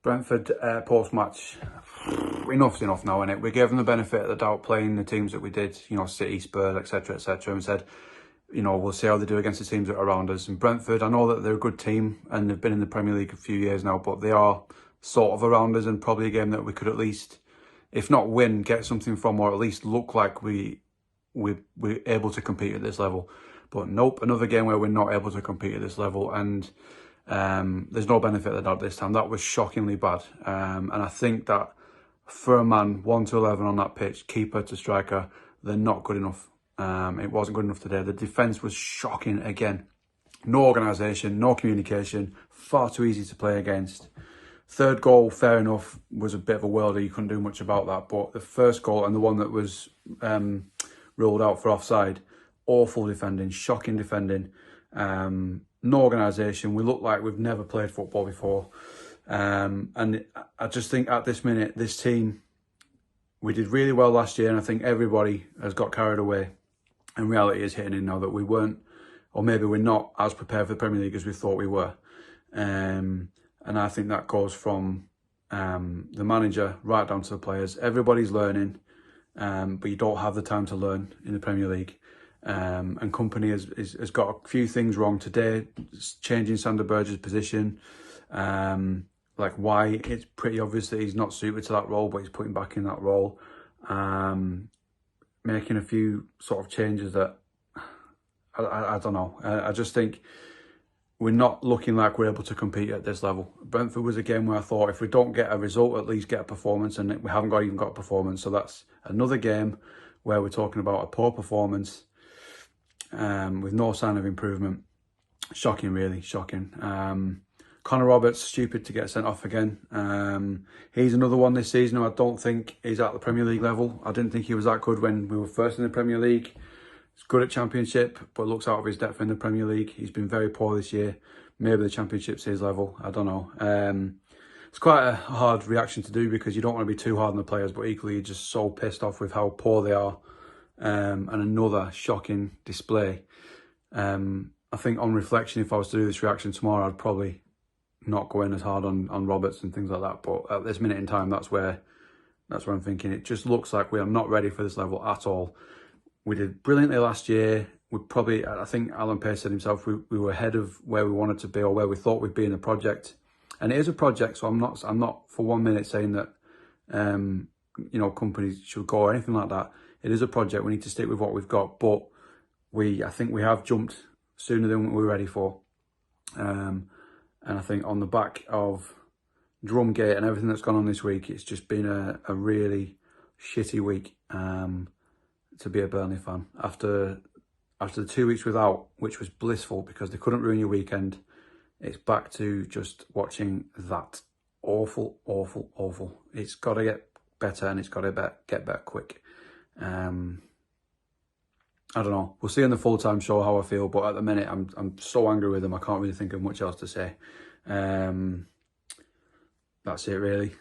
Brentford post-match, enough's enough now, innit? We gave them the benefit of the doubt playing the teams that we did, you know, City, Spurs, etc., and said, you know, we'll see how they do against the teams that are around us. And Brentford, I know that they're a good team and they've been in the Premier League a few years now, but they are sort of around us and probably a game that we could at least, if not win, get something from, or at least look like we're able to compete at this level. But nope, another game where we're not able to compete at this level, and there's no benefit of the doubt this time. That was shockingly bad, and I think that for a man 1 to 11 on that pitch, keeper to striker, they're not good enough. It wasn't good enough today. The defence was shocking again. No organisation, no communication, far too easy to play against. Third goal, fair enough, was a bit of a worldie. You couldn't do much about that. But the first goal and the one that was ruled out for offside, awful defending, shocking defending. No organisation. We look like we've never played football before. And I just think at this minute, this team, we did really well last year, and I think everybody has got carried away. And reality is hitting in now that we weren't, or maybe we're not as prepared for the Premier League as we thought we were. And I think that goes from the manager right down to the players. Everybody's learning, but you don't have the time to learn in the Premier League. And Company has got a few things wrong today, changing Sander Berge's position. Like why, it's pretty obvious that he's not suited to that role, but he's putting back in that role. Making a few sort of changes that, I don't know. I just think we're not looking like we're able to compete at this level. Brentford was a game where I thought if we don't get a result, at least get a performance, and we haven't even got a performance. So that's another game where we're talking about a poor performance with no sign of improvement. Shocking, really, shocking. Connor Roberts, stupid to get sent off again. He's another one this season who I don't think is at the Premier League level. I didn't think he was that good when we were first in the Premier League. He's good at Championship, but looks out of his depth in the Premier League. He's been very poor this year. Maybe the Championship's his level. I don't know. It's quite a hard reaction to do because you don't want to be too hard on the players, but equally you're just so pissed off with how poor they are. And another shocking display. I think on reflection, if I was to do this reaction tomorrow, I'd probably not go in as hard on Roberts and things like that. But at this minute in time, that's where I'm thinking. It just looks like we are not ready for this level at all. We did brilliantly last year. We probably, I think Alan Pace said himself, we were ahead of where we wanted to be or where we thought we'd be in the project. And it is a project, so I'm not for 1 minute saying that you know, companies should go or anything like that. It is a project. We need to stick with what we've got, but I think we have jumped sooner than we were ready for. And I think on the back of Drumgate and everything that's gone on this week, it's just been a really shitty week to be a Burnley fan. After the 2 weeks without, which was blissful because they couldn't ruin your weekend, it's back to just watching that awful, awful, awful. It's got to get better, and it's got to get better quick. I don't know. We'll see in the full-time show how I feel, but at the minute, I'm so angry with them. I can't really think of much else to say. That's it, really.